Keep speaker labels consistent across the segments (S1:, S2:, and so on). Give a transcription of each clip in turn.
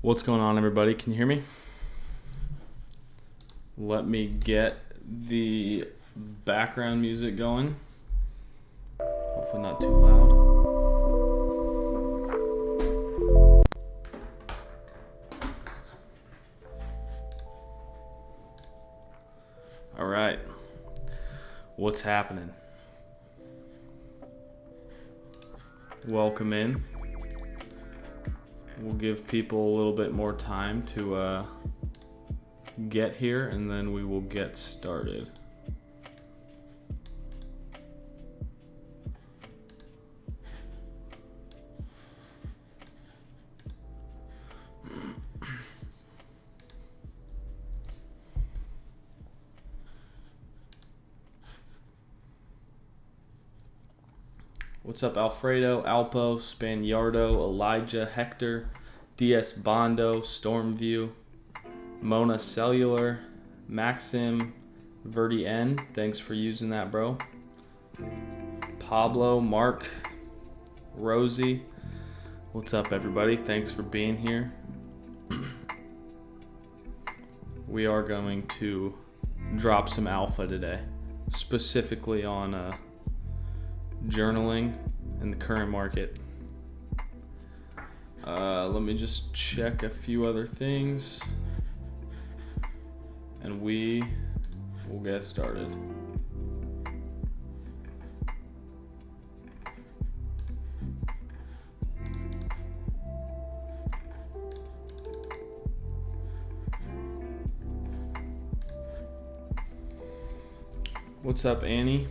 S1: What's going on, everybody? Can you hear me? Let me get the background music going. Hopefully not too loud. All right. What's happening? Welcome in. We'll give people a little bit more time to get here, and then we will get started. What's up, Alfredo, Alpo, Spaniardo, Elijah, Hector, DS Bondo, Stormview, Mona Cellular, Maxim, Verdi N, thanks for using that, bro. Pablo, Mark, Rosie, what's up, everybody? Thanks for being here. We are going to drop some alpha today, specifically on journaling in the current market. Let me just check a few other things and we will get started. What's up, Annie?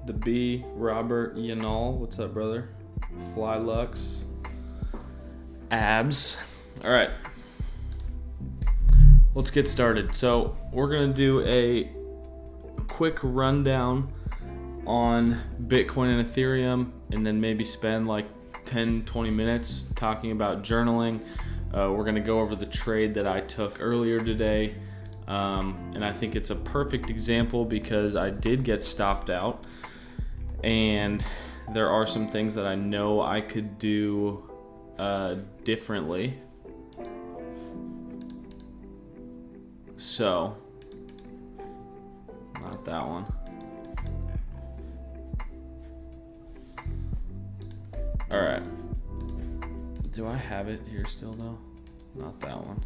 S1: The B, Robert Yanal, what's up, brother? Fly Lux, Abs. All right, let's get started. So we're gonna do a quick rundown on Bitcoin and Ethereum, and then maybe spend like 10-20 minutes talking about journaling. We're gonna go over the trade that I took earlier today, and I think it's a perfect example because I did get stopped out. And there are some things that I know I could do differently. So, not that one. All right. Do I have it here still though? Not that one.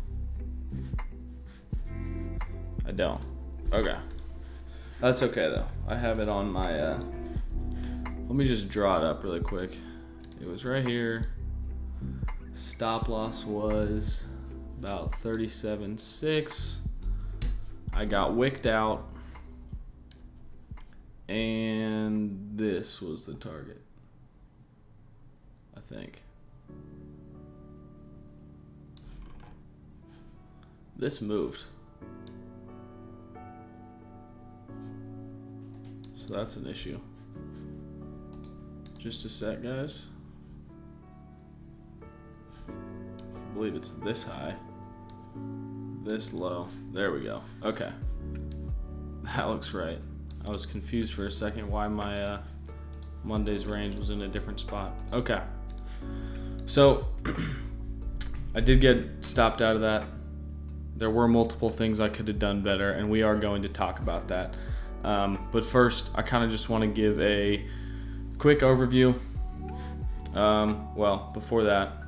S1: I don't. Okay. That's okay though. I have it on my let me just draw it up really quick. It was right here. Stop loss was about 37.6. I got wicked out. And this was the target, I think. This moved. So that's an issue. Just a sec, guys. I believe it's this high, this low. There we go. Okay, that looks right. I was confused for a second why my Monday's range was in a different spot. Okay, so I did get stopped out of that. There were multiple things I could have done better, and we are going to talk about that. But first, I kind of just want to give a quick overview. Well, before that,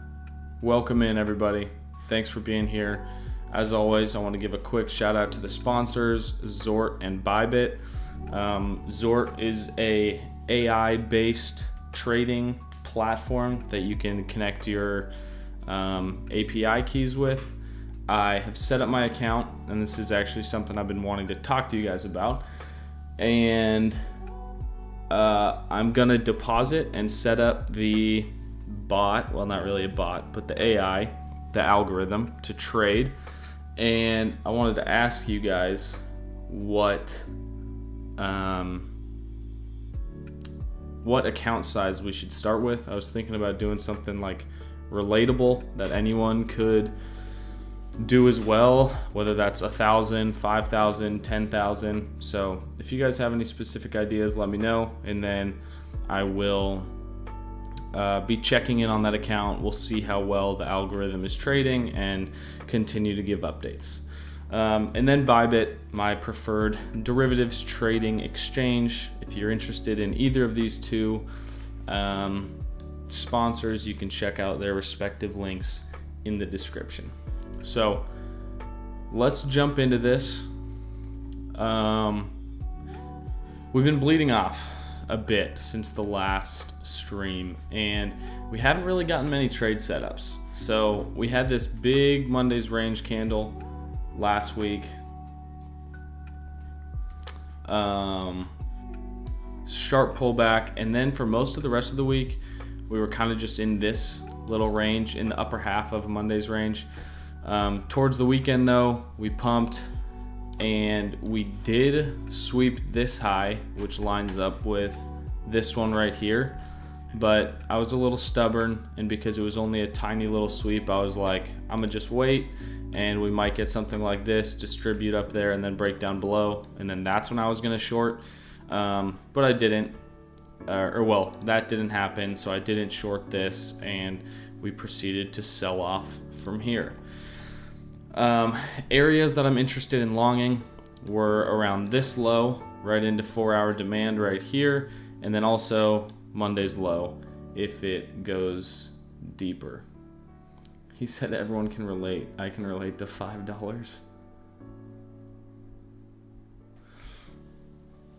S1: welcome in, everybody. Thanks for being here. As always, I want to give a quick shout out to the sponsors, Zort and Bybit. Zort is a AI-based trading platform that you can connect your API keys with. I have set up my account, and this is actually something I've been wanting to talk to you guys about. And I'm gonna deposit and set up the bot, well, not really a bot, but the AI, the algorithm to trade. And I wanted to ask you guys what account size we should start with. I was thinking about doing something like relatable that anyone could do as well, whether that's 1,000, 5,000, 10,000. So if you guys have any specific ideas, let me know, and then I will be checking in on that account. We'll see how well the algorithm is trading and continue to give updates. And then Bybit, my preferred derivatives trading exchange. If you're interested in either of these two sponsors, you can check out their respective links in the description. So let's jump into this. We've been bleeding off a bit since the last stream, and we haven't really gotten many trade setups. So we had this big Monday's range candle last week. Sharp pullback, and then for most of the rest of the week, we were kind of just in this little range, in the upper half of Monday's range. Towards the weekend though, we pumped, and we did sweep this high, which lines up with this one right here. But I was a little stubborn, and because it was only a tiny little sweep, I was like, I'm gonna just wait, and we might get something like this, distribute up there, and then break down below, and then that's when I was gonna short. But I didn't, that didn't happen, so I didn't short this, and we proceeded to sell off from here. Areas that I'm interested in longing were around this low, right into 4-hour demand right here, and then also Monday's low if it goes deeper. He said everyone can relate. I can relate to $5.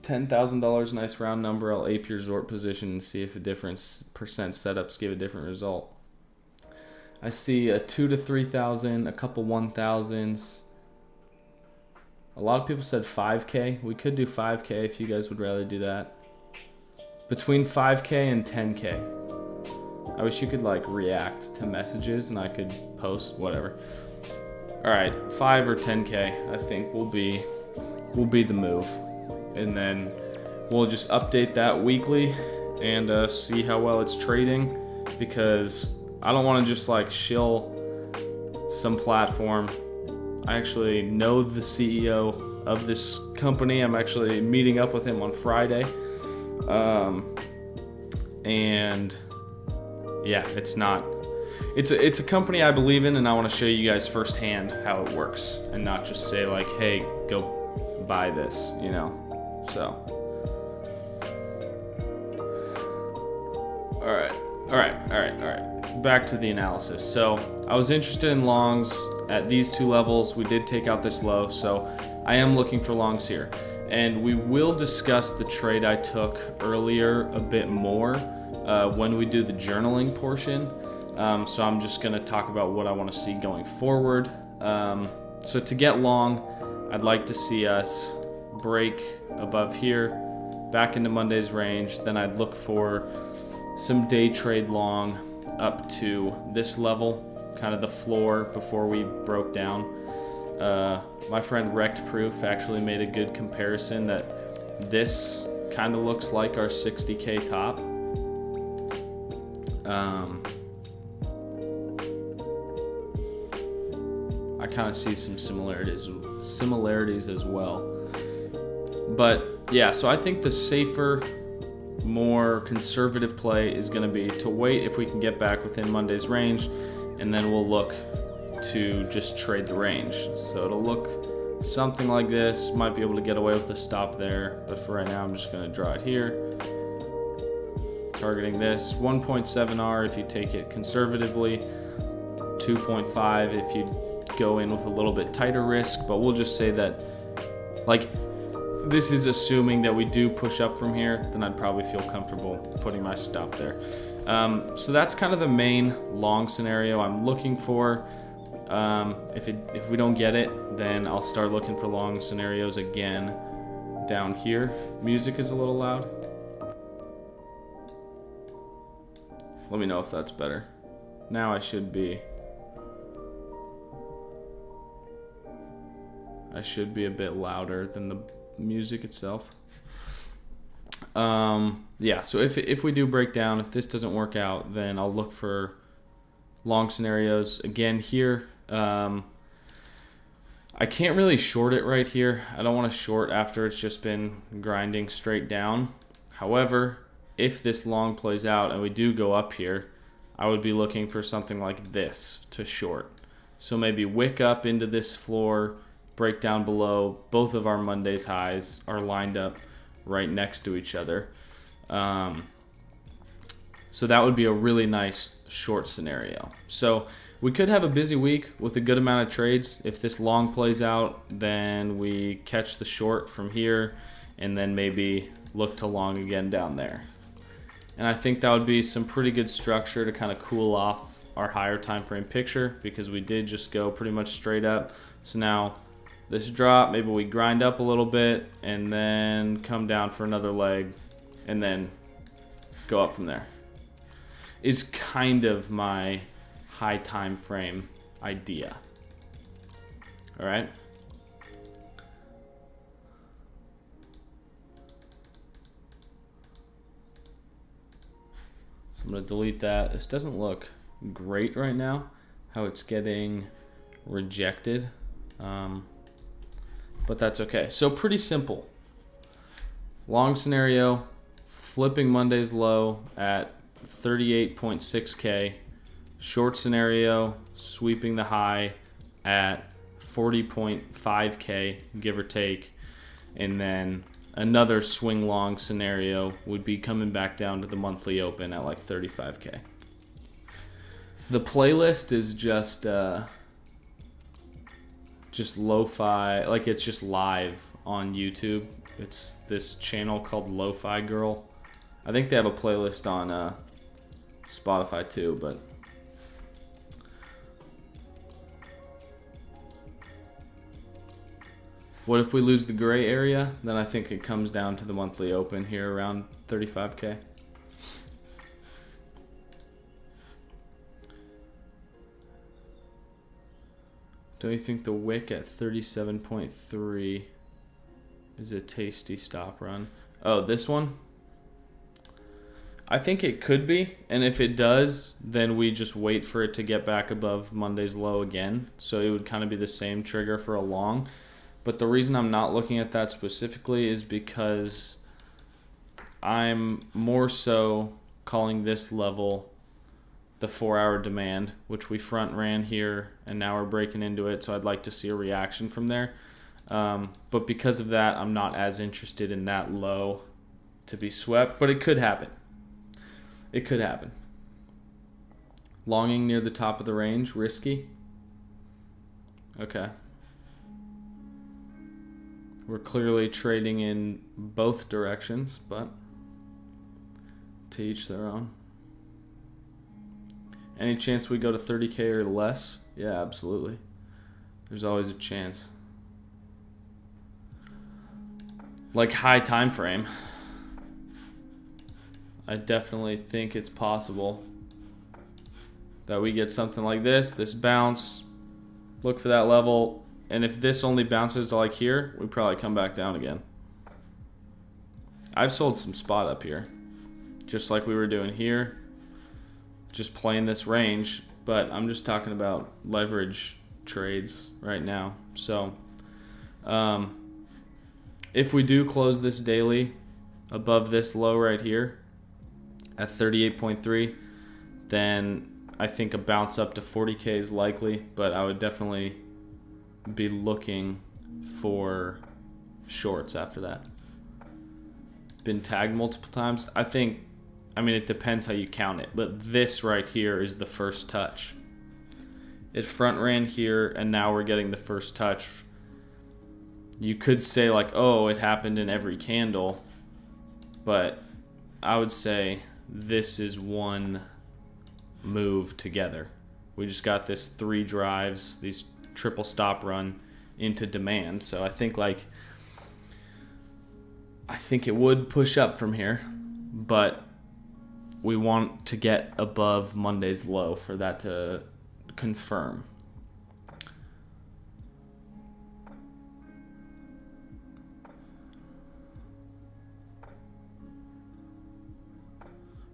S1: $10,000, nice round number. I'll ape your Zort position and see if a different percent setups give a different result. I see a 2 to 3,000, a couple 1,000s. A lot of people said 5K. We could do 5K if you guys would rather do that. Between 5K and 10K. I wish you could like react to messages and I could post whatever. All right, 5 or 10K I think will be the move, and then we'll just update that weekly and see how well it's trading, because I don't want to just like shill some platform. I actually know the CEO of this company. I'm actually meeting up with him on Friday. And yeah, it's a company I believe in, and I want to show you guys firsthand how it works and not just say like, hey, go buy this, you know? So. All right. Back to the analysis. So I was interested in longs at these two levels. We did take out this low, so I am looking for longs here. And we will discuss the trade I took earlier a bit more when we do the journaling portion. So I'm just going to talk about what I want to see going forward. So to get long, I'd like to see us break above here, back into Monday's range. Then I'd look for some day trade long up to this level, kind of the floor before we broke down. My friend Wrecked Proof actually made a good comparison that this kind of looks like our 60K top. I kind of see some similarities as well. But yeah, so I think the safer, more conservative play is going to be to wait if we can get back within Monday's range, and then we'll look to just trade the range. So it'll look something like this. Might be able to get away with a stop there, but for right now I'm just going to draw it here, targeting this 1.7R if you take it conservatively, 2.5 if you go in with a little bit tighter risk. But we'll just say that, like, this is assuming that we do push up from here, then I'd probably feel comfortable putting my stop there. So that's kind of the main long scenario I'm looking for. If we don't get it, then I'll start looking for long scenarios again down here. Music is a little loud. Let me know if that's better. Now I should be a bit louder than the music itself. Yeah, so if we do break down, if this doesn't work out, then I'll look for long scenarios again here. I can't really short it right here. I don't want to short after it's just been grinding straight down. However, if this long plays out and we do go up here, I would be looking for something like this to short. So maybe wick up into this floor, break down below. Both of our Monday's highs are lined up right next to each other. So that would be a really nice short scenario. So we could have a busy week with a good amount of trades. If this long plays out, then we catch the short from here and then maybe look to long again down there. And I think that would be some pretty good structure to kind of cool off our higher time frame picture, because we did just go pretty much straight up. So now this drop, maybe we grind up a little bit and then come down for another leg and then go up from there, is kind of my high time frame idea. All right. So I'm going to delete that. This doesn't look great right now, how it's getting rejected. But that's okay. So pretty simple. Long scenario, flipping Monday's low at 38.6K. Short scenario, sweeping the high at 40.5K, give or take. And then another swing long scenario would be coming back down to the monthly open at like 35K. The playlist is just lo-fi, like it's just live on YouTube. It's this channel called Lo-Fi Girl. I think they have a playlist on Spotify too, but what if we lose the gray area? Then I think it comes down to the monthly open here around 35K. Don't you think the wick at 37.3 is a tasty stop run? Oh, this one? I think it could be, and if it does, then we just wait for it to get back above Monday's low again. So it would kind of be the same trigger for a long. But the reason I'm not looking at that specifically is because I'm more so calling this level the 4-hour demand, which we front ran here, and now we're breaking into it, so I'd like to see a reaction from there. But because of that, I'm not as interested in that low to be swept, but it could happen. It could happen. Longing near the top of the range, risky. Okay. We're clearly trading in both directions, but to each their own. Any chance we go to 30K or less? Yeah, absolutely. There's always a chance. Like high time frame, I definitely think it's possible that we get something like this bounce, look for that level, and if this only bounces to like here, we probably come back down again. I've sold some spot up here, just like we were doing here, just playing this range, but I'm just talking about leverage trades right now. So if we do close this daily above this low right here at 38.3, then I think a bounce up to 40K is likely, but I would definitely be looking for shorts after that. Been tagged multiple times. I mean, it depends how you count it, but this right here is the first touch. It front ran here, and now we're getting the first touch. You could say like, oh, it happened in every candle, but I would say this is one move together. We just got this 3 drives, these triple stop run into demand. So I think it would push up from here, but we want to get above Monday's low for that to confirm.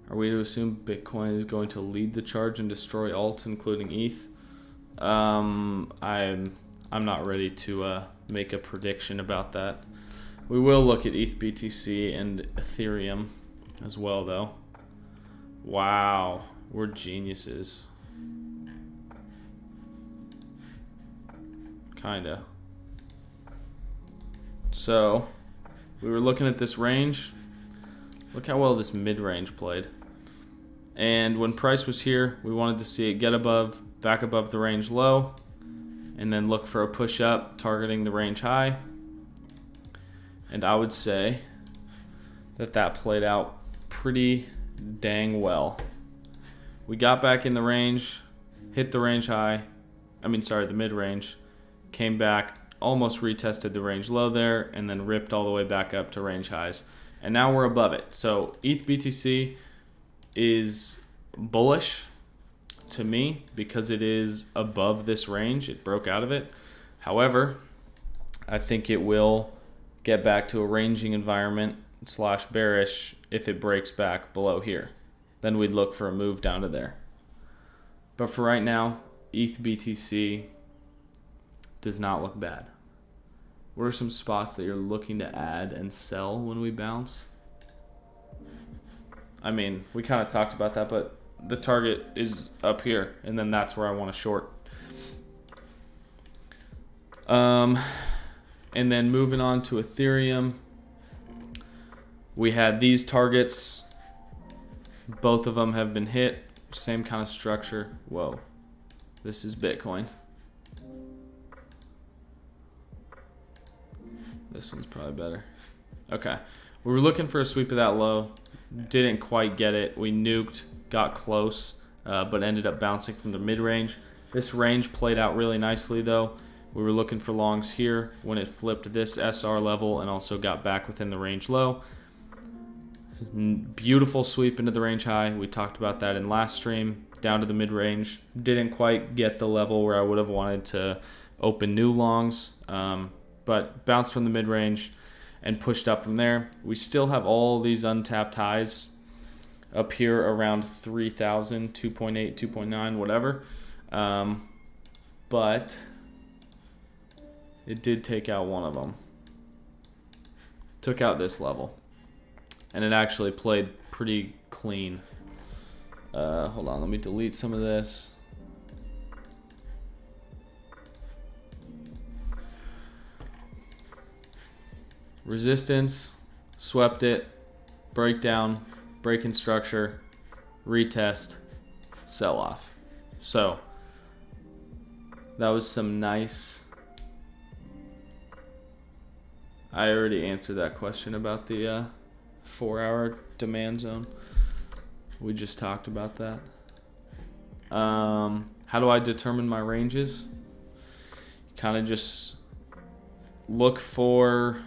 S1: Are we to assume Bitcoin is going to lead the charge and destroy alts, including ETH? I'm not ready to make a prediction about that. We will look at ETH BTC and Ethereum as well, though. Wow, we're geniuses. Kinda. So, we were looking at this range. Look how well this mid-range played. And when price was here, we wanted to see it get above, back above the range low, and then look for a push up targeting the range high. And I would say that that played out pretty dang well. We got back in the range, hit the range high, the mid-range, came back, almost retested the range low there, and then ripped all the way back up to range highs. And now we're above it. So ETH BTC is bullish to me because it is above this range. It broke out of it. However, I think it will get back to a ranging environment / bearish if it breaks back below here. Then we'd look for a move down to there. But for right now, ETH BTC does not look bad. What are some spots that you're looking to add and sell when we bounce? I mean, we kind of talked about that, but the target is up here, and then that's where I want to short. And then moving on to Ethereum, we had these targets. Both of them have been hit. Same kind of structure. Whoa. This is Bitcoin. This one's probably better. Okay. We were looking for a sweep of that low. Didn't quite get it. We nuked, got close, but ended up bouncing from the mid-range. This range played out really nicely, though. We were looking for longs here when it flipped this SR level and also got back within the range low. Beautiful sweep into the range high. We talked about that in last stream. Down to the mid-range. Didn't quite get the level where I would have wanted to open new longs, but bounced from the mid-range and pushed up from there. We still have all these untapped highs up here around 3,000, 2.8, 2.9, whatever. But it did take out one of them. Took out this level. And it actually played pretty clean. Hold on, let me delete some of this. Resistance, swept it, breakdown, break in structure, retest, sell off. So that was some nice. I already answered that question about the 4-hour demand zone. We just talked about that. How do I determine my ranges? Kind of just look for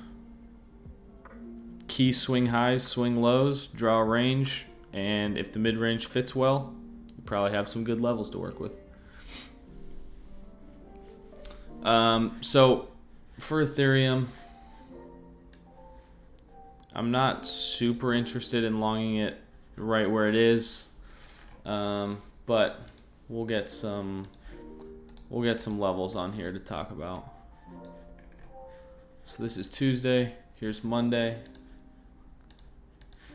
S1: key swing highs, swing lows, draw a range, and if the mid-range fits well, you probably have some good levels to work with. So for Ethereum, I'm not super interested in longing it right where it is, but we'll get some levels on here to talk about. So this is Tuesday. Here's Monday.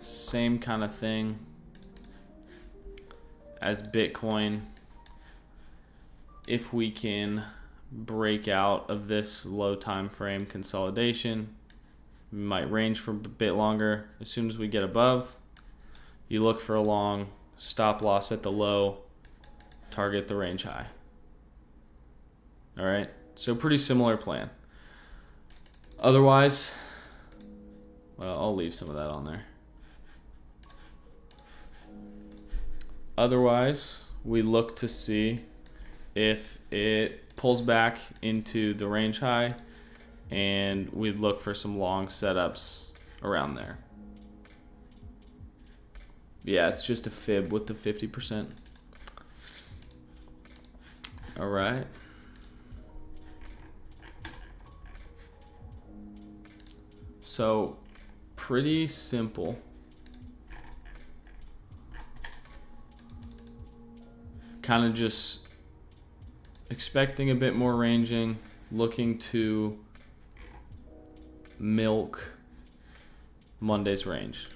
S1: Same kind of thing as Bitcoin. If we can break out of this low time frame consolidation, we might range for a bit longer. As soon as we get above, you look for a long, stop loss at the low, target the range high. All right, so pretty similar plan. Otherwise, well, I'll leave some of that on there. Otherwise, we look to see if it pulls back into the range high, and we'd look for some long setups around there. Yeah, it's just a fib with the 50%. All right. So, pretty simple. Kind of just expecting a bit more ranging, looking to milk Monday's range.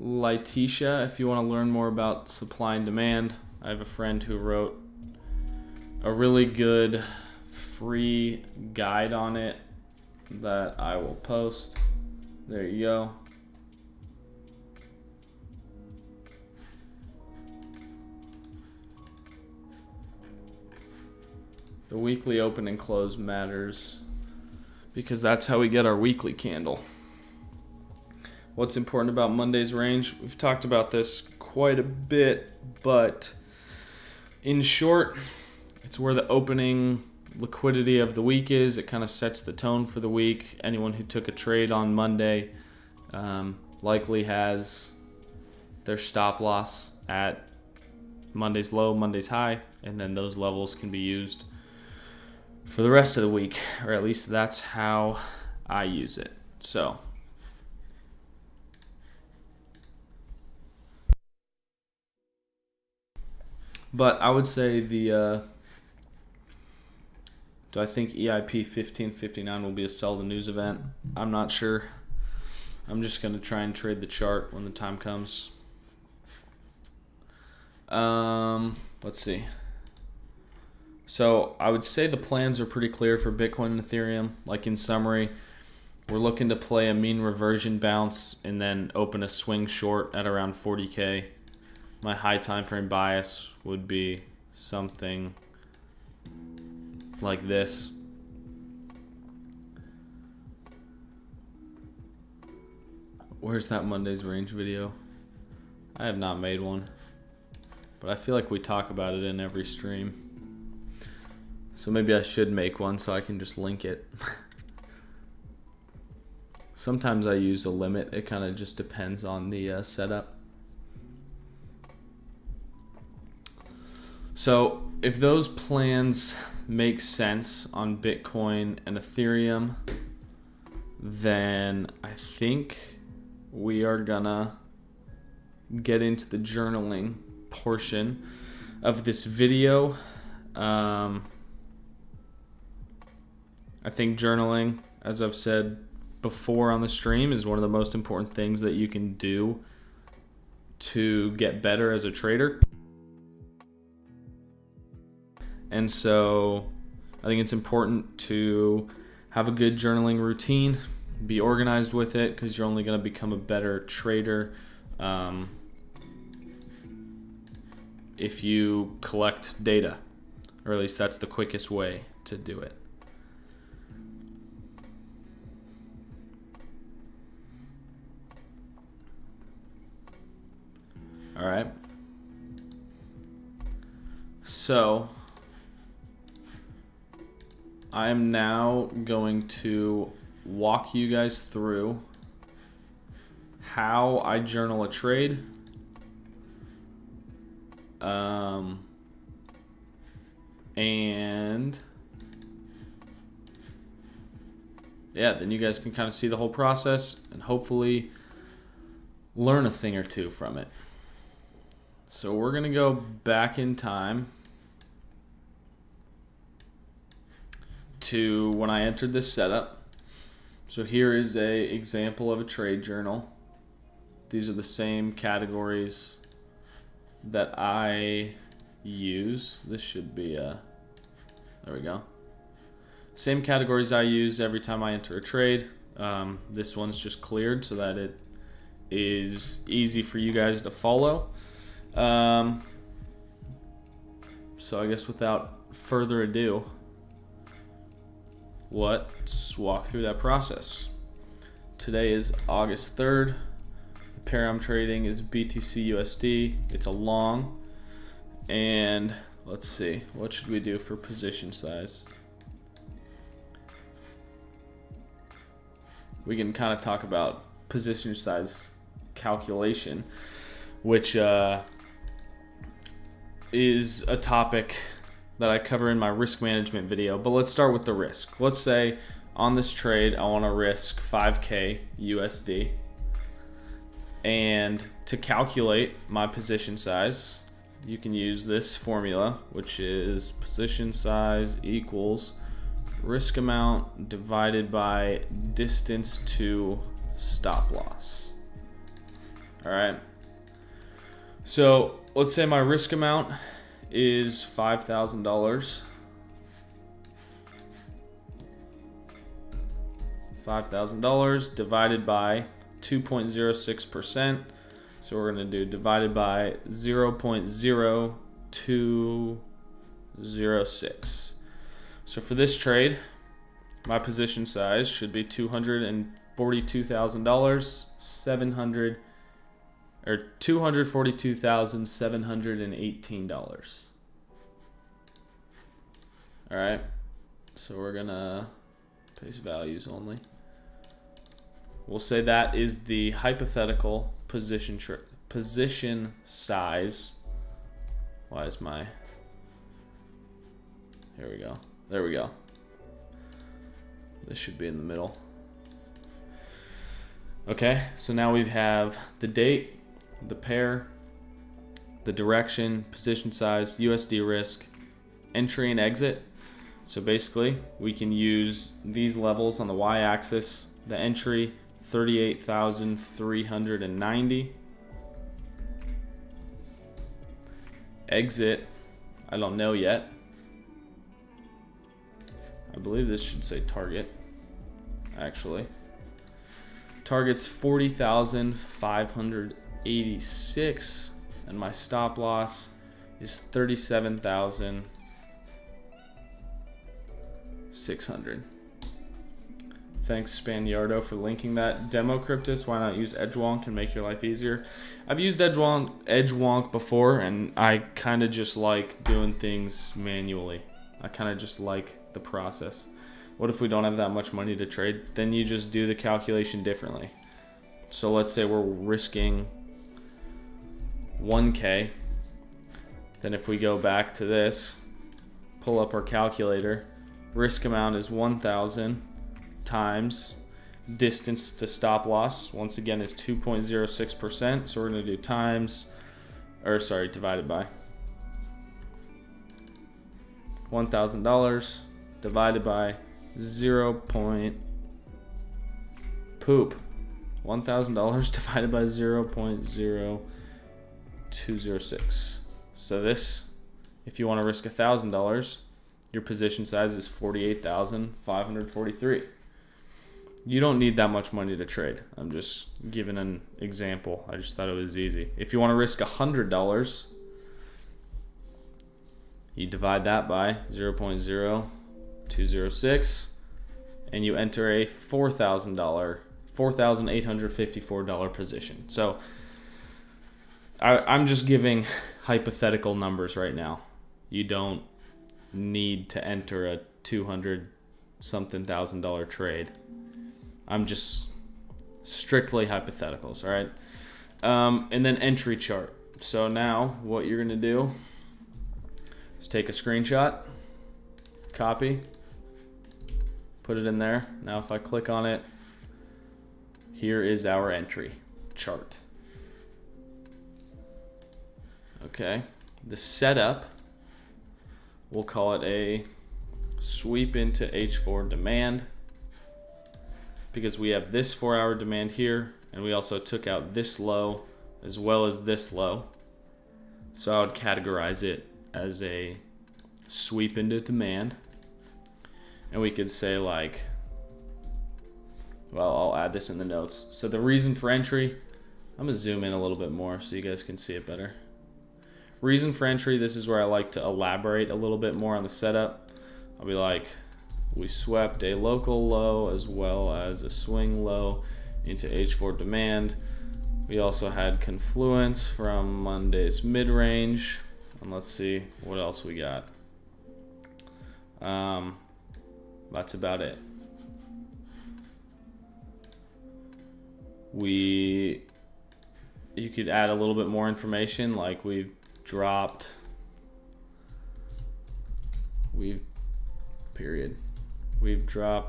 S1: Letitia, if you want to learn more about supply and demand. I have a friend who wrote a really good free guide on it that I will post. There you go. The weekly open and close matters because that's how we get our weekly candle. What's important about Monday's range? We've talked about this quite a bit, but in short, it's where the opening liquidity of the week is. It kind of sets the tone for the week. Anyone who took a trade on Monday likely has their stop loss at Monday's low, Monday's high, and then those levels can be used for the rest of the week, or at least that's how I use it. So but I would say do I think EIP 1559 will be a sell the news event? I'm not sure. I'm just going to try and trade the chart when the time comes. Let's see. So I would say the plans are pretty clear for Bitcoin and Ethereum. Like in summary, we're looking to play a mean reversion bounce and then open a swing short at around 40K. My high time frame bias would be something like this. Where's that Monday's range video? I have not made one, but I feel like we talk about it in every stream. So maybe I should make one so I can just link it. Sometimes I use a limit. It kind of just depends on the setup. So if those plans make sense on Bitcoin and Ethereum, then I think we are gonna get into the journaling portion of this video. I think journaling, as I've said before on the stream, is one of the most important things that you can do to get better as a trader. And so I think it's important to have a good journaling routine, be organized with it, because you're only going to become a better trader if you collect data, or at least that's the quickest way to do it. All right. So I am now going to walk you guys through how I journal a trade. And yeah, then you guys can kind of see the whole process and hopefully learn a thing or two from it. So we're going to go back in time to when I entered this setup. So here is a example of a trade journal. These are the same categories that I use. This should be there we go. Same categories I use every time I enter a trade. This one's just cleared so that it is easy for you guys to follow. So I guess without further ado, let's walk through that process. Today is August 3rd. The pair I'm trading is BTC USD. It's a long. And let's see, what should we do for position size? We can kind of talk about position size calculation, which is a topic that I cover in my risk management video. But let's start with the risk. Let's say on this trade I want to risk 5K USD, and to calculate my position size, you can use this formula, which is position size equals risk amount divided by distance to stop loss. All right. So let's say my risk amount is $5,000. $5,000 divided by 2.06%. So we're going to do divided by 0.0206. So for this trade, my position size should be $242,718. All right. So we're going to paste values only. We'll say that is the hypothetical position size. Why is my... Here we go. There we go. This should be in the middle. Okay, so now we have the date, the pair, the direction, position size, USD risk, entry and exit. So basically, we can use these levels on the y-axis. The entry, 38,390. Exit, I don't know yet. I believe this should say target, actually. Target's 40,586, and my stop loss is 37,600. Thanks, Spaniardo, for linking that. Demo Cryptus, why not use Edgewonk and make your life easier? I've used Edgewonk before, and I kind of just like doing things manually. I kind of just like the process. What if we don't have that much money to trade? Then you just do the calculation differently. So let's say we're risking 1K. Then if we go back to this, pull up our calculator, risk amount is 1,000 times distance to stop loss. Once again, is 2.06%. So we're going to do divided by $1,000 divided by $1,000 divided by 0.0206. So this, if you want to risk $1,000, your position size is 48,543. You don't need that much money to trade. I'm just giving an example. I just thought it was easy. If you want to risk $100, you divide that by 0.0206, and you enter a $4,854 position. So I'm just giving hypothetical numbers right now. You don't need to enter a $200-something thousand trade. I'm just strictly hypotheticals, all right? And then entry chart. So now what you're gonna do is take a screenshot, copy, put it in there. Now if I click on it, here is our entry chart. Okay, the setup, we'll call it a sweep into H4 demand, because we have this 4-hour demand here, and we also took out this low as well as this low. So I would categorize it as a sweep into demand. And we could say like, well, I'll add this in the notes. So the reason for entry, I'm gonna zoom in a little bit more so you guys can see it better. Reason for entry, this is where I like to elaborate a little bit more on the setup. I'll be like, we swept a local low as well as a swing low into H4 demand. We also had confluence from Monday's mid-range. And let's see what else we got. That's about it. You could add a little bit more information, like we've dropped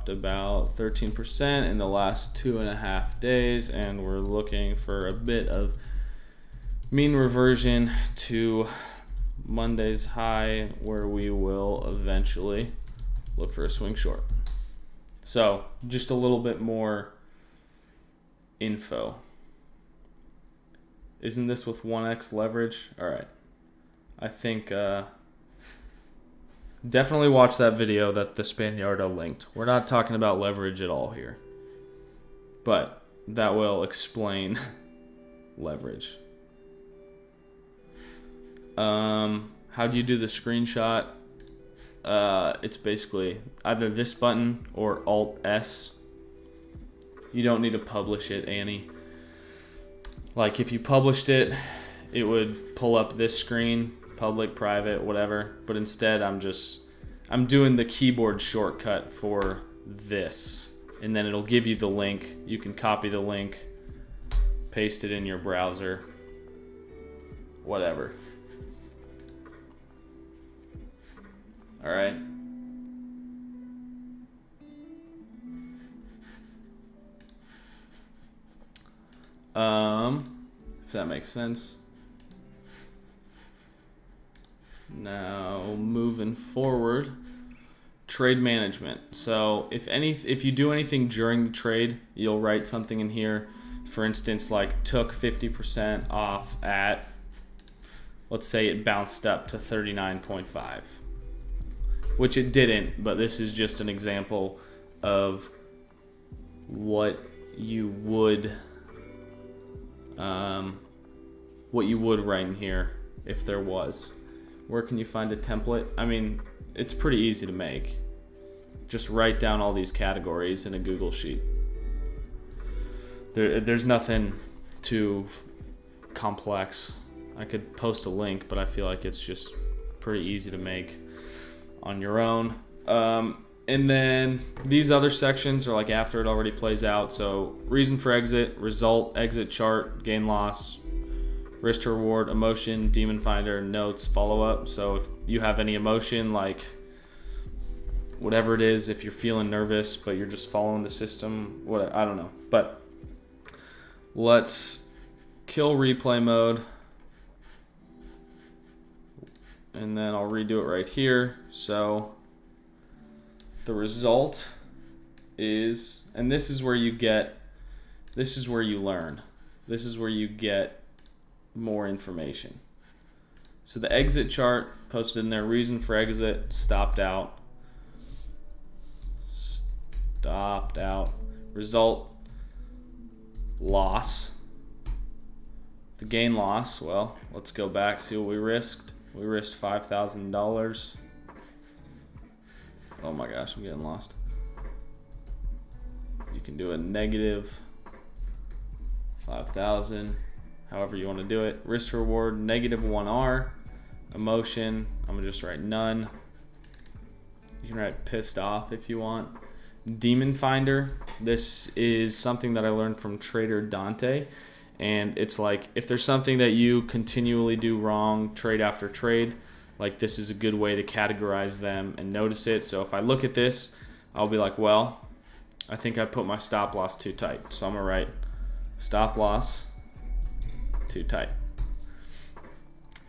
S1: about 13% in the last 2.5 days, and we're looking for a bit of mean reversion to Monday's high, where we will eventually look for a swing short. So just a little bit more info. Isn't this with 1x leverage? All right. I think definitely watch that video that the Spaniardo linked. We're not talking about leverage at all here, but that will explain leverage. How do you do the screenshot? It's basically either this button or Alt S. You don't need to publish it, Annie. Like if you published it, it would pull up this screen, public, private, whatever. But instead I'm doing the keyboard shortcut for this. And then it'll give you the link. You can copy the link, paste it in your browser, whatever. All right. If that makes sense. Now moving forward, trade management. So if you do anything during the trade, you'll write something in here. For instance, like took 50% off at, let's say it bounced up to 39.5, which it didn't, but this is just an example of what you would write in here if there was. Where can you find a template? I mean, it's pretty easy to make. Just write down all these categories in a Google Sheet. There's nothing too complex. I could post a link, but I feel like it's just pretty easy to make on your own. And then these other sections are like after it already plays out. So reason for exit, result, exit chart, gain loss, risk to reward, emotion, demon finder, notes, follow up. So if you have any emotion, like whatever it is, if you're feeling nervous but you're just following the system, I don't know. But let's kill replay mode, and then I'll redo it right here. So the result is, and this is where you learn. This is where you get more information. So the exit chart posted in there, reason for exit, stopped out, result, loss, the gain loss. Well, let's go back, see what we risked. We risked $5,000. Oh my gosh, I'm getting lost. You can do a negative 5,000, however you want to do it. Risk to reward, negative 1R. Emotion, I'm gonna just write none. You can write pissed off if you want. Demon finder, this is something that I learned from Trader Dante. And it's like, if there's something that you continually do wrong trade after trade, like this is a good way to categorize them and notice it. So if I look at this, I'll be like, well, I think I put my stop loss too tight. So I'm gonna write stop loss too tight.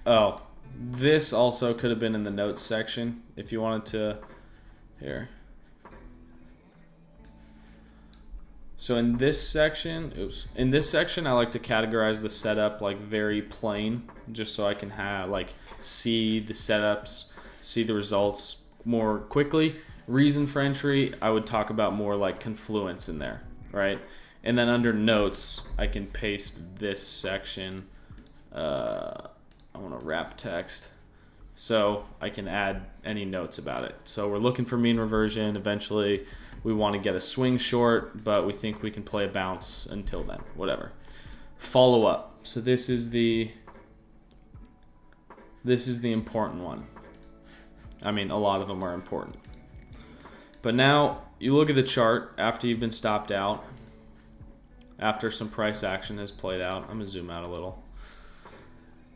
S1: Oh, this also could have been in the notes section if you wanted to. Here. So in this section, I like to categorize the setup like very plain, just so I can see the setups, see the results more quickly. Reason for entry, I would talk about more like confluence in there, right? And then under notes, I can paste this section. I want to wrap text, so I can add any notes about it. So we're looking for mean reversion. Eventually, we want to get a swing short, but we think we can play a bounce until then, whatever. Follow up. So this is the important one. I mean, a lot of them are important. But now you look at the chart after you've been stopped out, after some price action has played out. I'm gonna zoom out a little.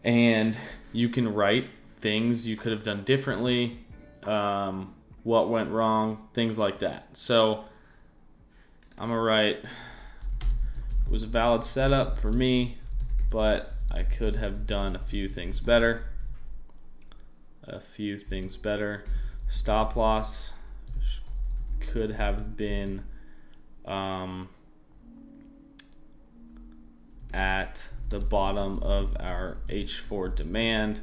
S1: And you can write things you could have done differently, what went wrong, things like that. So I'm gonna write, it was a valid setup for me, but I could have done a few things better. Stop loss could have been at the bottom of our H4 demand.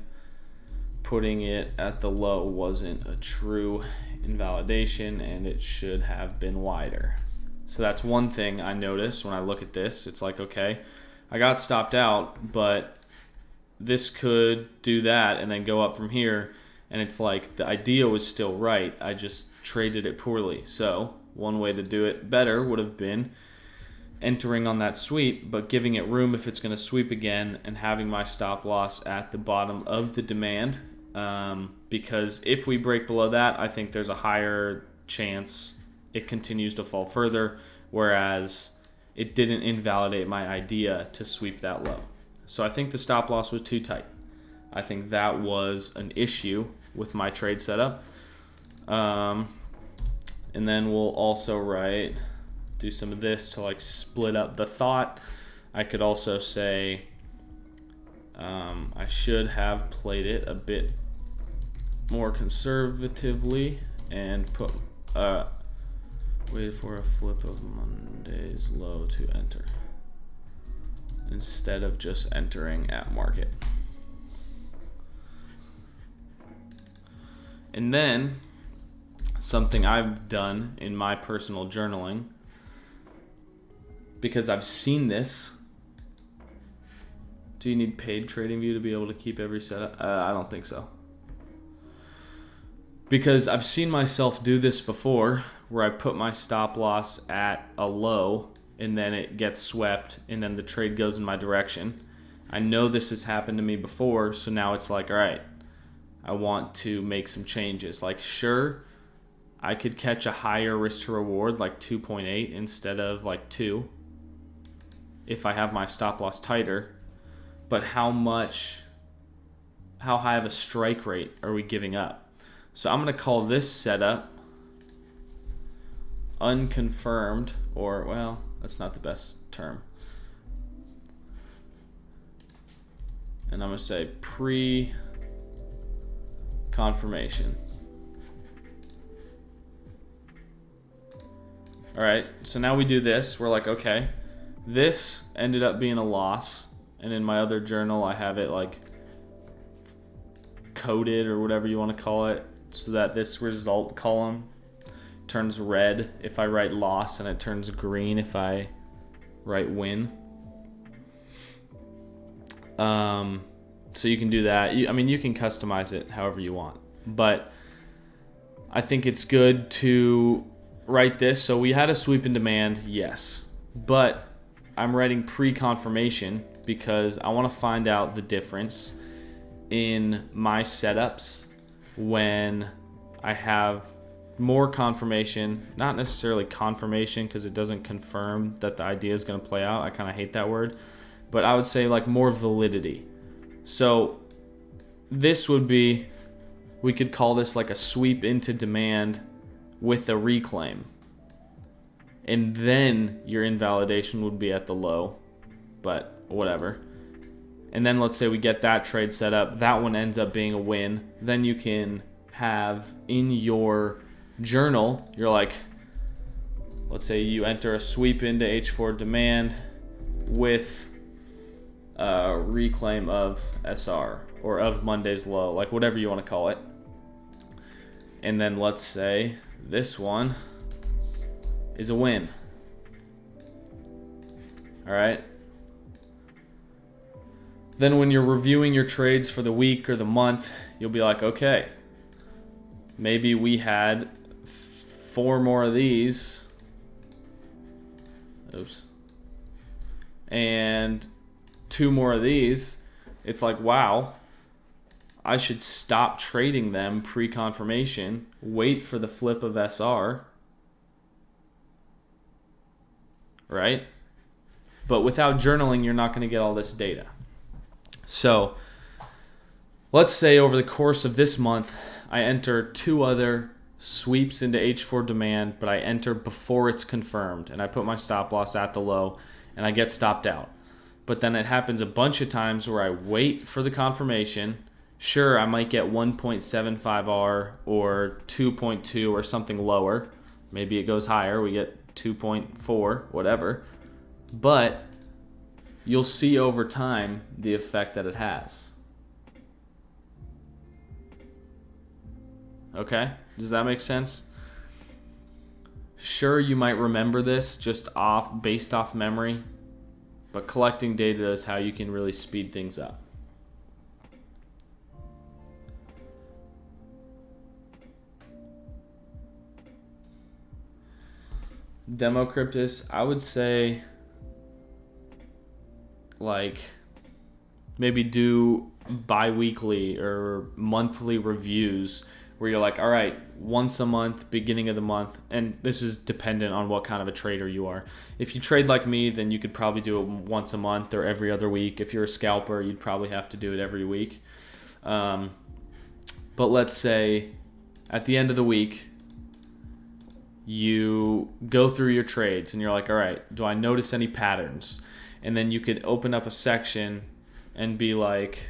S1: Putting it at the low wasn't a true invalidation, and it should have been wider. So that's one thing I noticed when I look at this. It's like, okay, I got stopped out, but this could do that and then go up from here. And it's like the idea was still right. I just traded it poorly. So one way to do it better would have been entering on that sweep, but giving it room if it's going to sweep again, and having my stop loss at the bottom of the demand. Because if we break below that, I think there's a higher chance it continues to fall further, whereas it didn't invalidate my idea to sweep that low. So I think the stop loss was too tight. I think that was an issue with my trade setup. And then we'll also do some of this to like split up the thought. I could also say I should have played it a bit more conservatively and put waited for a flip of Monday's low to enter instead of just entering at market. And then something I've done in my personal journaling, because I've seen this. Do you need paid TradingView to be able to keep every setup? I don't think so. Because I've seen myself do this before, where I put my stop loss at a low and then it gets swept and then the trade goes in my direction. I know this has happened to me before, so now it's like, all right, I want to make some changes. Like, sure, I could catch a higher risk to reward, like 2.8 instead of like 2, if I have my stop loss tighter. But how high of a strike rate are we giving up? So I'm going to call this setup unconfirmed, or, well, that's not the best term. And I'm going to say pre-confirmation. All right, so now we do this. We're like, okay, this ended up being a loss. And in my other journal, I have it like coded or whatever you want to call it, so that this result column turns red if I write loss, and it turns green if I write win. So you can do that. I mean, you can customize it however you want, but I think it's good to write this. So we had a sweep in demand, yes, but I'm writing pre-confirmation because I want to find out the difference in my setups when I have more confirmation, not necessarily confirmation because it doesn't confirm that the idea is going to play out. I kind of hate that word, but I would say like more validity. So this would be, we could call this like a sweep into demand with a reclaim. And then your invalidation would be at the low, but whatever. And then let's say we get that trade set up. That one ends up being a win. Then you can have in your journal, you're like, let's say you enter a sweep into H4 demand with a reclaim of SR or of Monday's low, like whatever you want to call it. And then let's say this one is a win. All right. Then when you're reviewing your trades for the week or the month, you'll be like, okay, maybe we had 4 more of these. Oops. And 2 more of these. It's like, wow, I should stop trading them pre-confirmation, wait for the flip of SR, right? But without journaling, you're not going to get all this data. So let's say over the course of this month, I enter 2 other sweeps into H4 demand, but I enter before it's confirmed, and I put my stop loss at the low, and I get stopped out. But then it happens a bunch of times where I wait for the confirmation. Sure, I might get 1.75R or 2.2 or something lower. Maybe it goes higher. We get 2.4, whatever. But you'll see over time the effect that it has. Okay? Does that make sense? Sure, you might remember this just based off memory, but collecting data is how you can really speed things up. Democryptus, I would say like maybe do bi-weekly or monthly reviews where you're like, all right, once a month, beginning of the month, and this is dependent on what kind of a trader you are. If you trade like me, then you could probably do it once a month or every other week. If you're a scalper, you'd probably have to do it every week. But let's say at the end of the week, you go through your trades and you're like, all right, do I notice any patterns? And then you could open up a section and be like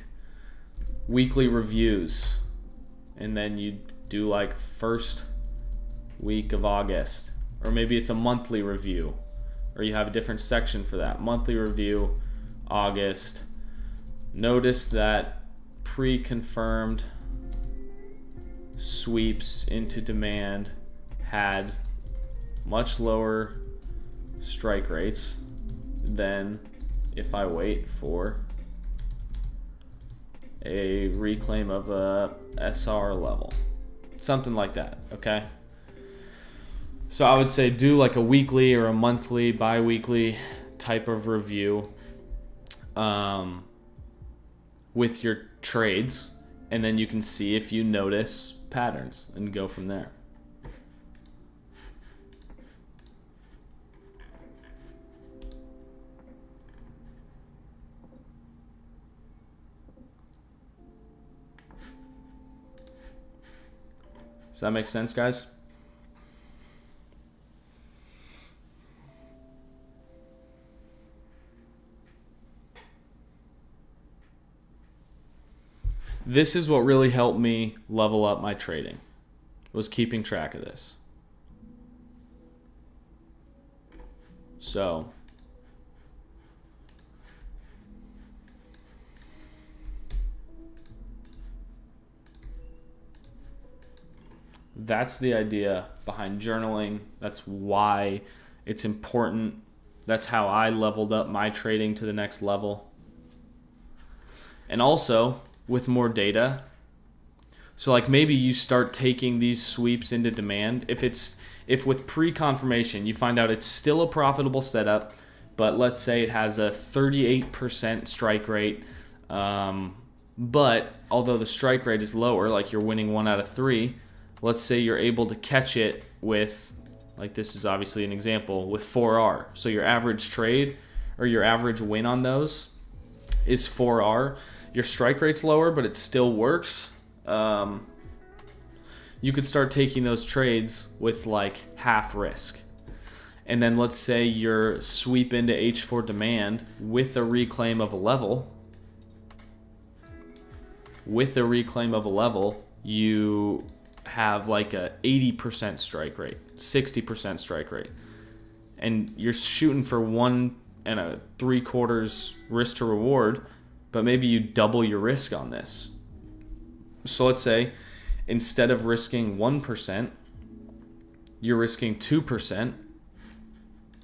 S1: weekly reviews. And then you do like first week of August, or maybe it's a monthly review, or you have a different section for that. Monthly review, August. Notice that pre-confirmed sweeps into demand had much lower strike rates than if I wait for a reclaim of a SR level. Something like that, okay? So I would say do like a weekly or a monthly, bi-weekly type of review with your trades, and then you can see if you notice patterns and go from there. Does that make sense, guys? This is what really helped me level up my trading, was keeping track of this. So that's the idea behind journaling. That's why it's important. That's how I leveled up my trading to the next level. And also with more data. So like maybe you start taking these sweeps into demand. If with pre-confirmation you find out it's still a profitable setup, but let's say it has a 38% strike rate, but although the strike rate is lower, like you're winning 1 out of 3, let's say you're able to catch it with, like this is obviously an example, with 4R. So your average trade or your average win on those is 4R. Your strike rate's lower, but it still works. You could start taking those trades with like half risk. And then let's say you're sweep into H4 demand with a reclaim of a level. With a reclaim of a level, you have like a 80% strike rate, 60% strike rate. And you're shooting for 1 3/4 risk to reward, but maybe you double your risk on this. So let's say instead of risking 1%, you're risking 2%.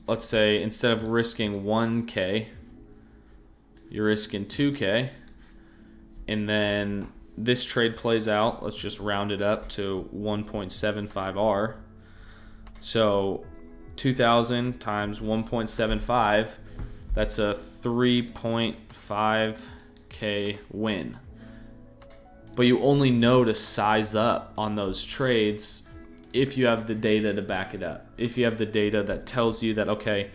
S1: Let's say instead of risking 1K, you're risking 2K. And then this trade plays out, let's just round it up to 1.75R. So 2,000 times 1.75, that's a 3.5K win. But you only know to size up on those trades if you have the data to back it up. If you have the data that tells you that, okay,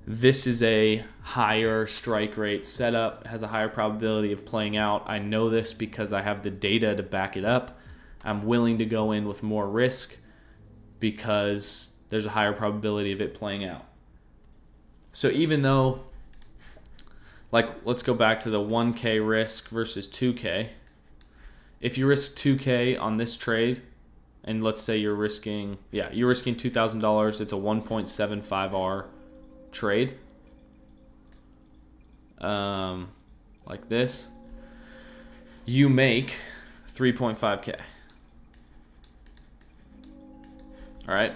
S1: this is a higher strike rate setup, has a higher probability of playing out. I know this because I have the data to back it up. I'm willing to go in with more risk because there's a higher probability of it playing out. So even though, like, let's go back to the 1K risk versus 2K. If you risk 2K on this trade, and let's say you're risking $2,000, it's a 1.75R trade. like this, you make 3.5K. All right.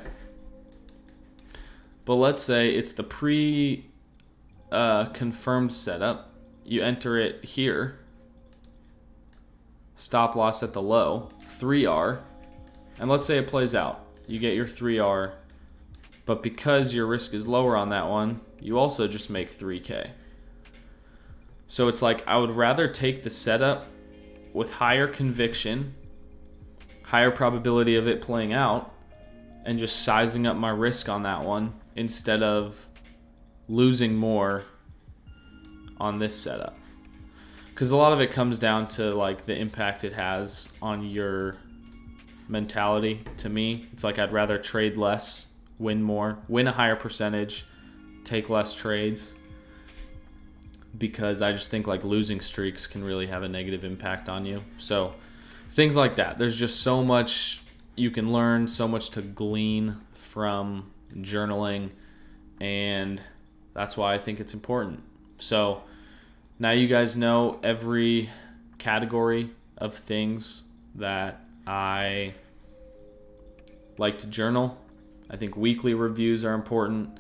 S1: But let's say it's the confirmed setup. You enter it here. Stop loss at the low, 3R. And let's say it plays out. You get your 3R. But because your risk is lower on that one, you also just make 3K. So it's like I would rather take the setup with higher conviction, higher probability of it playing out, and just sizing up my risk on that one instead of losing more on this setup. Because a lot of it comes down to like the impact it has on your mentality. To me, it's like I'd rather trade less, win more, win a higher percentage, take less trades, because I just think like losing streaks can really have a negative impact on you. So things like that. There's just so much you can learn, so much to glean from journaling, and that's why I think it's important. So now you guys know every category of things that I like to journal. I think weekly reviews are important,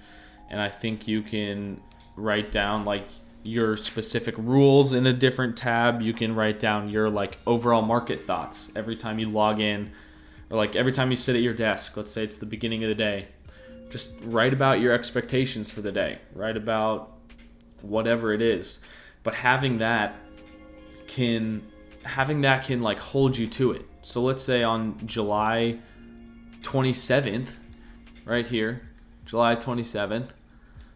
S1: and I think you can write down like your specific rules in a different tab. You can write down your like overall market thoughts every time you log in, or like every time you sit at your desk. Let's say it's the beginning of the day. Just write about your expectations for the day. Write about whatever it is. But having that can like hold you to it. So let's say on July 27th, right here, July 27th,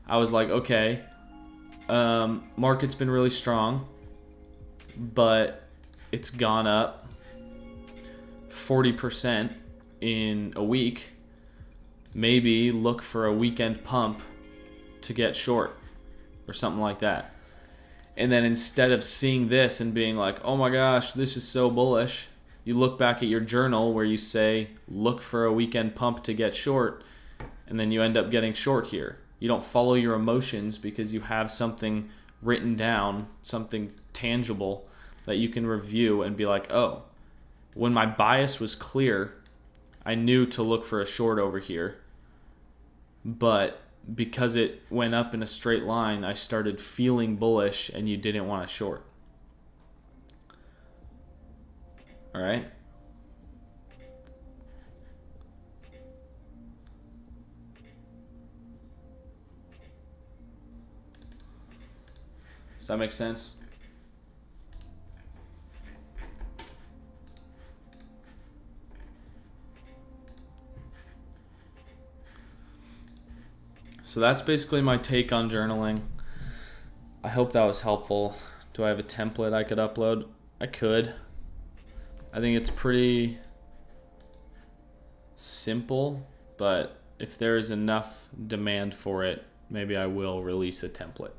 S1: I was like, okay, market's been really strong, but it's gone up 40% in a week. Maybe look for a weekend pump to get short or something like that. And then instead of seeing this and being like, oh my gosh, this is so bullish, you look back at your journal where you say, look for a weekend pump to get short, and then you end up getting short here. You don't follow your emotions because you have something written down, something tangible that you can review and be like, oh, when my bias was clear, I knew to look for a short over here. But because it went up in a straight line, I started feeling bullish and you didn't want to short. All right? Does that make sense? So that's basically my take on journaling. I hope that was helpful. Do I have a template I could upload? I could. I think it's pretty simple, but if there is enough demand for it, maybe I will release a template.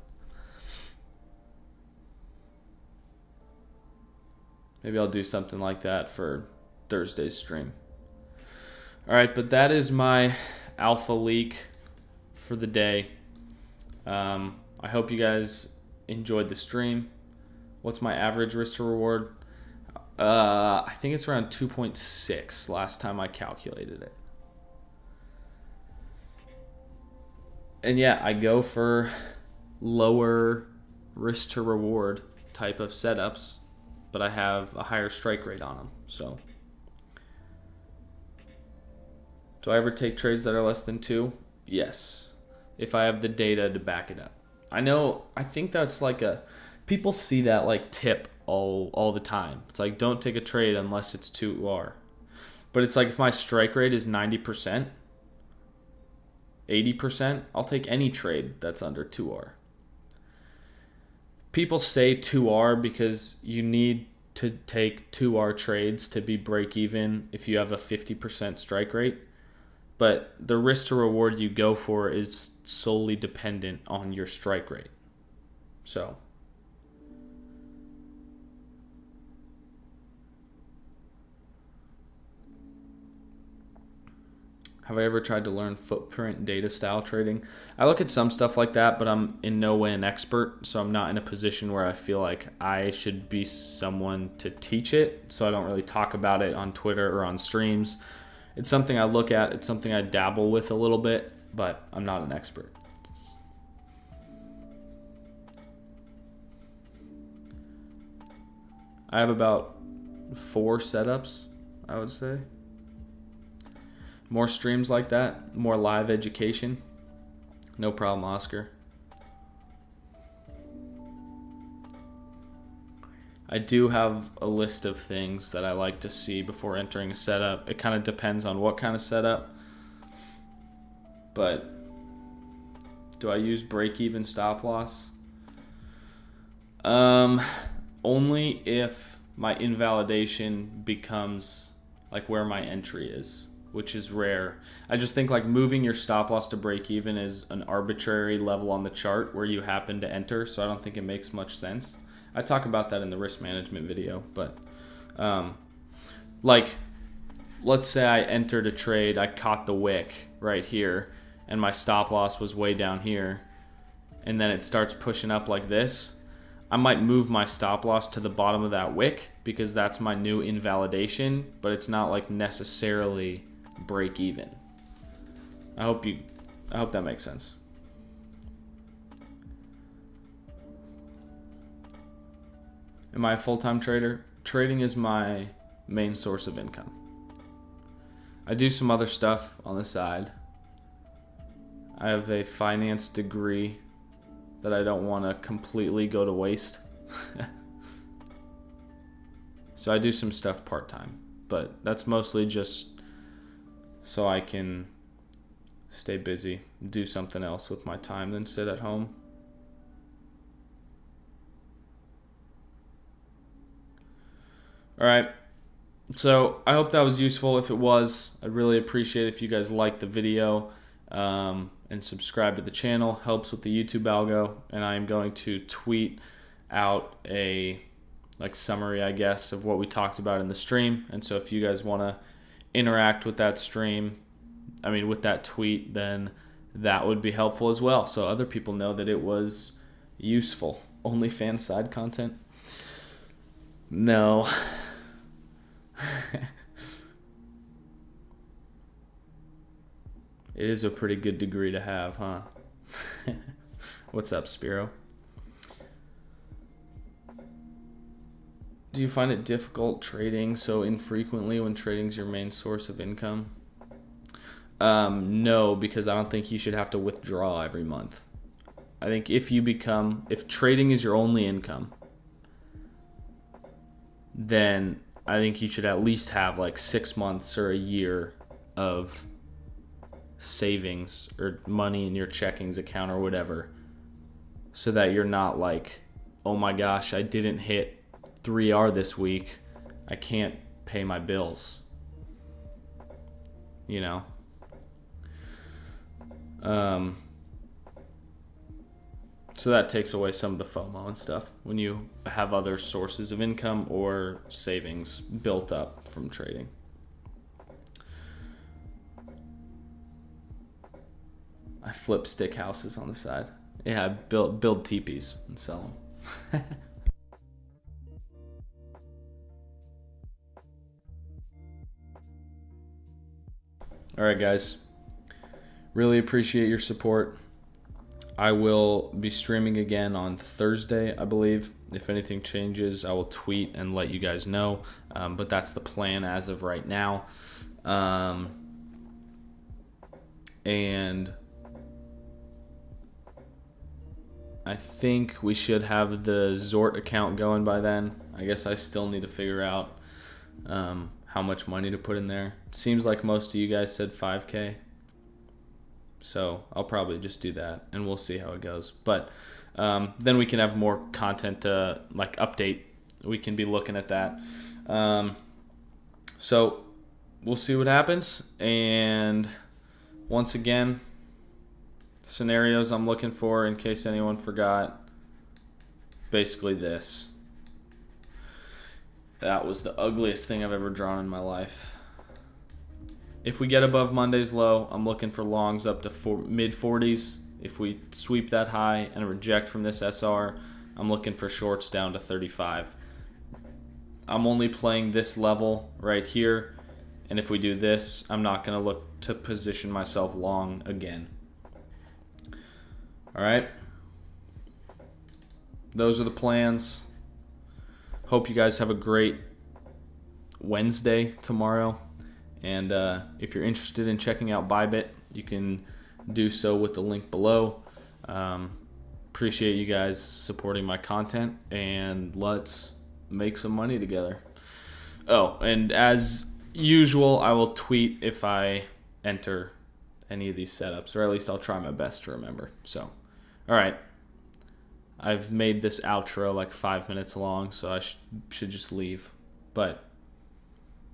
S1: Maybe I'll do something like that for Thursday's stream. All right, but that is my alpha leak for the day. I hope you guys enjoyed the stream. What's my average risk to reward? I think it's around 2.6 last time I calculated it. And yeah, I go for lower risk to reward type of setups, but I have a higher strike rate on them. So do I ever take trades that are less than 2? Yes, if I have the data to back it up. I think that's like people see that like tip all the time. It's like, don't take a trade unless it's 2R. But it's like, if my strike rate is 90%, 80%, I'll take any trade that's under 2R. People say 2R because you need to take 2R trades to be break even if you have a 50% strike rate. But the risk to reward you go for is solely dependent on your strike rate. So Have I ever tried to learn footprint data style trading? I look at some stuff like that, but I'm in no way an expert, so I'm not in a position where I feel like I should be someone to teach it, so I don't really talk about it on Twitter or on streams. It's something I look at, it's something I dabble with a little bit, but I'm not an expert. I have about 4 setups, I would say. More streams like that, more live education. No problem, Oscar. I do have a list of things that I like to see before entering a setup. It kind of depends on what kind of setup. But do I use break-even stop loss? Only if my invalidation becomes like where my entry is, which is rare. I just think like moving your stop loss to break even is an arbitrary level on the chart where you happen to enter, so I don't think it makes much sense. I talk about that in the risk management video, but like let's say I entered a trade, I caught the wick right here and my stop loss was way down here, and then it starts pushing up like this. I might move my stop loss to the bottom of that wick because that's my new invalidation, but it's not like necessarily break even. I hope that makes sense. Am I a full-time trader? Trading is my main source of income. I do some other stuff on the side. I have a finance degree that I don't want to completely go to waste. So I do some stuff part-time, but that's mostly just so I can stay busy, do something else with my time than sit at home. All right, so I hope that was useful. If it was, I'd really appreciate it if you guys liked the video and subscribe to the channel. Helps with the YouTube algo, and I am going to tweet out a summary, I guess, of what we talked about in the stream. And so if you guys want to interact with that with that tweet, then that would be helpful as well, so other people know that it was useful. OnlyFans side content? No. It is a pretty good degree to have, huh? What's up, Spiro? Do you find it difficult trading so infrequently when trading's your main source of income? No, because I don't think you should have to withdraw every month. I think if trading is your only income, then I think you should at least have like 6 months or a year of savings or money in your checkings account or whatever, so that you're not like, oh my gosh, I didn't hit 3R this week, I can't pay my bills, you know. So that takes away some of the FOMO and stuff when you have other sources of income or savings built up from trading. I flip stick houses on the side. Yeah, I build teepees and sell them. All right, guys. Really appreciate your support. I will be streaming again on Thursday, I believe. If anything changes, I will tweet and let you guys know. But that's the plan as of right now. And I think we should have the Zort account going by then. I guess I still need to figure out how much money to put in there. It seems like most of you guys said 5K. So I'll probably just do that, and we'll see how it goes. But then we can have more content to update. We can be looking at that. So we'll see what happens. And once again, scenarios I'm looking for, in case anyone forgot, basically this. That was the ugliest thing I've ever drawn in my life. If we get above Monday's low, I'm looking for longs up to mid 40s. If we sweep that high and reject from this SR, I'm looking for shorts down to 35. I'm only playing this level right here, and if we do this, I'm not going to look to position myself long again. All right. Those are the plans. Hope you guys have a great Wednesday tomorrow. And if you're interested in checking out Bybit, you can do so with the link below. Appreciate you guys supporting my content, and let's make some money together. Oh, and as usual, I will tweet if I enter any of these setups, or at least I'll try my best to remember. So, all right. I've made this outro like 5 minutes long, so I should just leave. But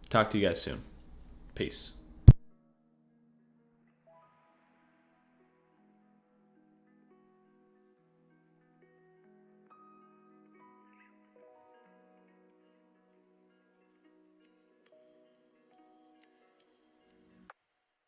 S1: talk to you guys soon. Peace.